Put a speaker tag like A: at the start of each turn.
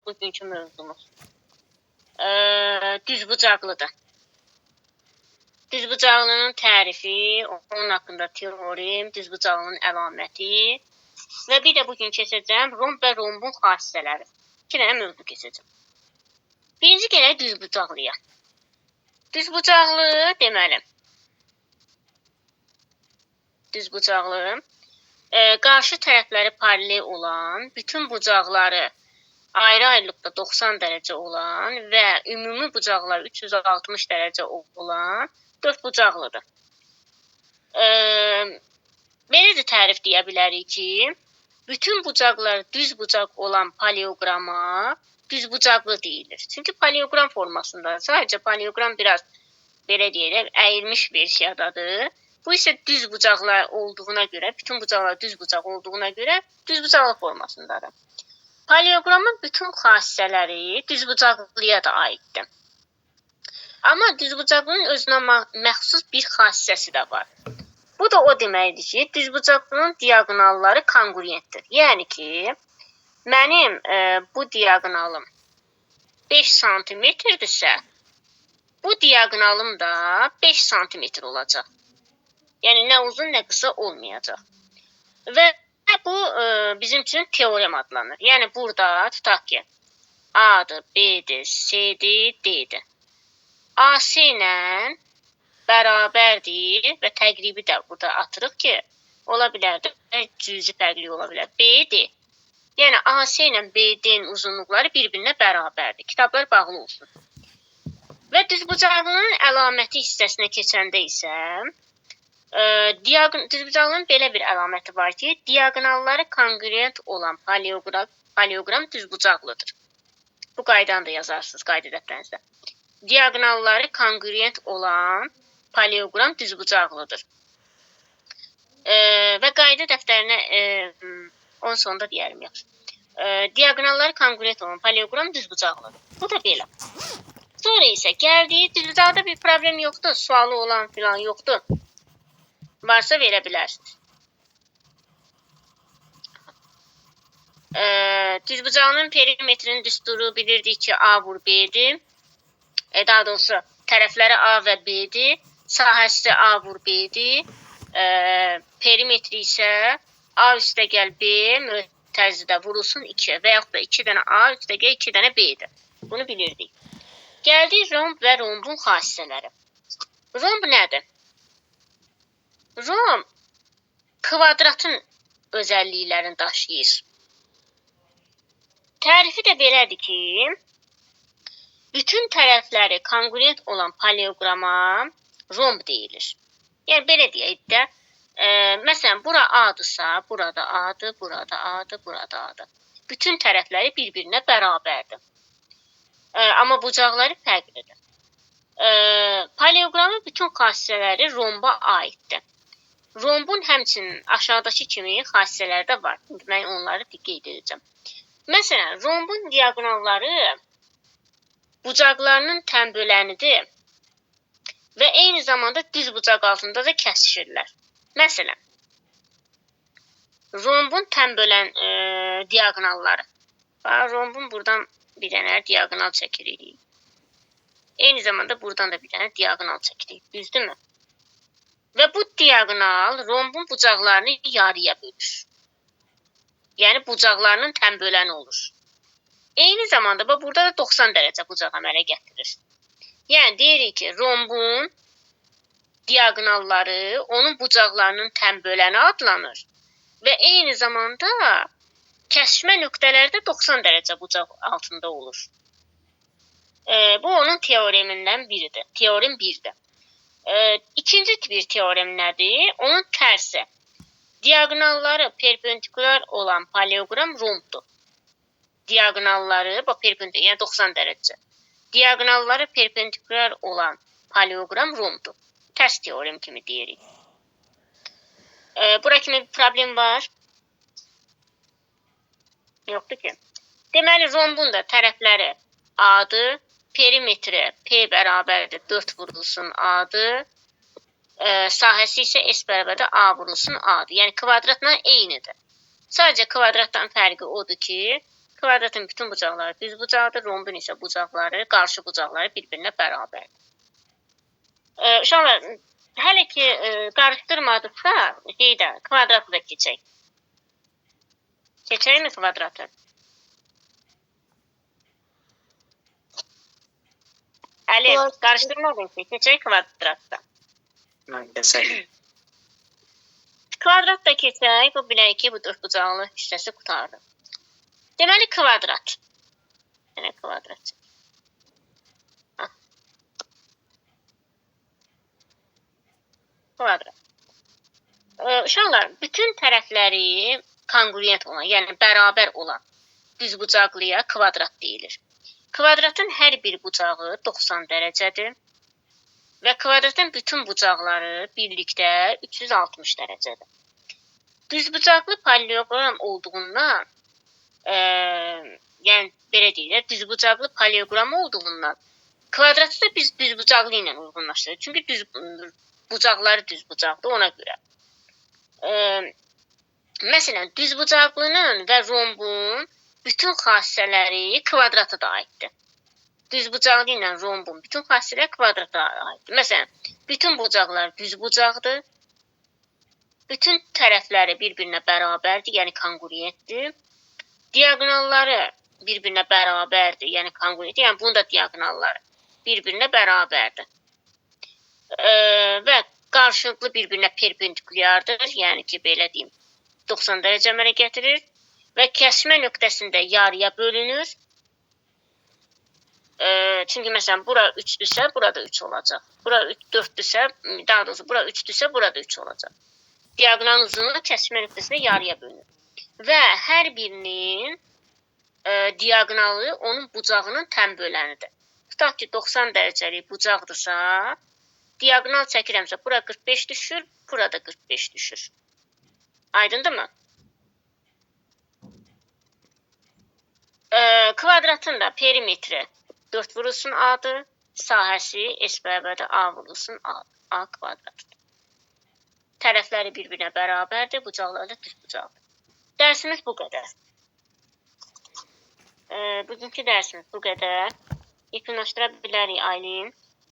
A: bugünkü mövzumuz. Düzbucaqlıdır. Düzbucaqlının tərifi, onun haqqında teorim, düzbucaqlının əlaməti və bir də bugün keçəcəm romb və rombun xassələri. 2 dənə mövzu keçəcəm. Birinci gələk düzbucaqlıya. Düzbucaqlı deməli. Düzbucaqlı qarşı tərəfləri paralel olan, bütün bucaqları ayrı-ayrılıqda 90 dərəcə olan və ümumi bucaqlar 360 dərəcə olan 4 bucaqlıdır. Belə də tərif deyə bilərik ki, bütün bucaqlar düz bucaq olan paleoqrama düzbucaqlı deyilir. Çünki paleoqram formasındadır. Sadəcə paleoqram biraz belə deyək, əyilmiş versiyadadır. Bu isə düz bucaqlar olduğuna görə, bütün bucaqlar düz bucaq olduğuna görə düzbucaqlı formasındadır. Paleoqramın bütün xassələri düzbucaqlıya da aiddir. Amma düzbucaqlının özünə məxsus bir xassəsi də var. Bu da o deməkdir ki, düzbucaqlının diaqonalları konqruentdir. Yəni ki, mənim bu diaqonalım 5 santimetrdirsə, bu diaqonalım da 5 santimetr olacaq. Yəni, nə uzun, nə qısa olmayacaq. Və bu bizim üçün teorem adlanır. Yəni, burada tutaq ki, A-dır, B-dir, C-dir, D-dir. AC ilə bərabərdir və təqribi də burada atırıq ki, ola bilər də cüzi fərqli ola bilər. B-D. Yəni, AC ilə BD-nin uzunluqları bir-birinə bərabərdir. Kitablar bağlı olsun. Və düzbucaqlının əlaməti hissəsinə keçəndə isə düzbucaqlının belə bir əlaməti var ki, diaqonalları konqruent olan paleoqram düzbucaqlıdır. Bu qaydanı da yazarsınız qayda dəftərinizdə. Diaqonalları konqruent olan paleoqram düzbucaqlıdır. Və qayda dəftərinə onun sonunda deyərim yaxşı. Diaqonalları konqruent olan paleoqram düzbucaqlıdır. Bu da belə. Sonra isə gəldik, düzbucaqda bir problem yoxdur, sualı olan filan yoxdur. Varsa verə bilərsiniz. Düzbucağının perimetrinin düsturu bilirdik ki, A vur B'dir. Daha doğrusu tərəfləri A və B'dir. Sahəsi A vur B'dir. Perimetri isə A üstə gəl B mütəzidə vurulsun 2 və yaxud da 2 dənə A üstə gəl 2 dənə B'dir. Bunu bilirdik. Gəldik romb və rombun xassələri. Romb nədir? Romb kvadratın özəlliklərini daşıyır. Tərifi də belədir ki, bütün tərəfləri konqruent olan paleoqrama romb deyilir. Yəni, belə deyək də, məsələn, bura A-dırsa, burada A-dır, burada A-dır, burada A-dır. Bütün tərəfləri bir-birinə bərabərdir. Amma bucaqları fərqlidir. Paleoqramın bütün xassələri romba aiddir. Rombun həmçinin aşağıdakı kimi xassələri də var. Mən onları qeyd edəcəm. Məsələn, rombun diaqonalları bucaqlarının tənbölənidir və eyni zamanda düz bucaq altında da kəsişirlər. Məsələn, rombun tənbölən diaqonalları. Rombun buradan bir dənə diaqonal çəkirik. Eyni zamanda buradan da bir dənə diaqonal çəkirik. Düzdürmü? Və bu diaqonal rombun bucaqlarını yarıya bölür. Yəni, bucaqlarının tənböləni olur. Eyni zamanda burada da 90 dərəcə bucaq əmələ gətirir. Yəni, deyirik ki, rombun diaqonalları onun bucaqlarının tənböləni adlanır və eyni zamanda kəsişmə nöqtələri də 90 dərəcə bucaq altında olur. Bu, onun teoremindən biridir. Teorem 1-dir. İkinci bir teorem nədir? Onun tərsi. Diaqonalları perpendikular olan paleoqram rombdur. Diaqonalları, yəni 90 dərəcə. Diaqonalları perpendikular olan paleoqram rombdur. Tərs teorem kimi deyirik. Bura kimi bir problem var? Yoxdur ki. Deməli, rombun da tərəfləri A-dır. Perimetri P bərabərdir 4 vurulsun A-dır. Sahəsi isə S bərabərdir A vurulsun A-dır. Yəni, kvadratla eynidir. Sadəcə kvadratdan fərqi odur ki, Kvadratın bütün bucaqları düz bucaqdır, rombun isə bucaqları, qarşı bucaqları bir-birinə bərabərdir. Uşaqlar, hələ ki qarışdırmadıqsa, kvadratı da keçək. Keçəkmi kvadratı? Əli, qarışdırmadın ki, keçək kvadratda. Kvadrat da keçək, bu bilək ki, bu dördbucaqlı hissəsi qutardı. Deməli, kvadrat. Yəni, kvadrat. Kvadrat. Uşaqlar, bütün tərəfləri kongruent olan, yəni bərabər olan düzbucaqlıya kvadrat deyilir. Kvadratın hər bir bucağı 90 dərəcədir və kvadratın bütün bucaqları birlikdə 360 dərəcədir. Düzbucaqlı parallelogram olduğundan, yəni belə deyirlər, düzbucaqlı parallelogram olduğundan kvadratı da biz düzbucaqlı ilə uyğunlaşdırırıq. Çünki bucaqları düzbucaqdır ona görə. Məsələn, düzbucaqlının və rombun bütün xassələri kvadrata da aiddir. Düzbucaqlı ilə rombun bütün xassələri kvadrata aiddir. Məsələn, bütün bucaqlar düzbucaqdır. Bütün tərəfləri bir-birinə bərabərdir, yəni kongruentdir. Diagonalları bir-birinə bərabərdir, yəni kongruentdir. Yəni, bunun da diagonalları bir-birinə bərabərdir. Və qarşılıqlı bir-birinə perpendikulyardır, yəni ki, belə deyim, 90 dərəcə əmələ gətirir və kəsmə nöqtəsində yarıya bölünür. Çünki, məsələn, bura 3-dürsə, burada 3 olacaq. Bura 4-dürsə, daha doğrusu, bura 3-dürsə, burada 3 olacaq. Diagonal uzunluğu kəsmə nöqtəsində yarıya bölünür. Və hər birinin diagonalı onun bucağının tən bölənidir. Tutaq ki, 90 dərəcəlik bucaqdırsa, diagonal çəkirəmsə, bura 45 düşür, burada 45 düşür. Aydındır mı? Kvadratın da perimetri 4 vurulsun A-dır, sahəsi S bərabərdir A vurulsun A kvadratıdır. Tərəfləri bir-birinə bərabərdir, bucaqları da düz bucaqdır. Dərsimiz bu qədər. Bugünkü dərsimiz bu qədər. Yekunlaşdıra bilərik Aylin.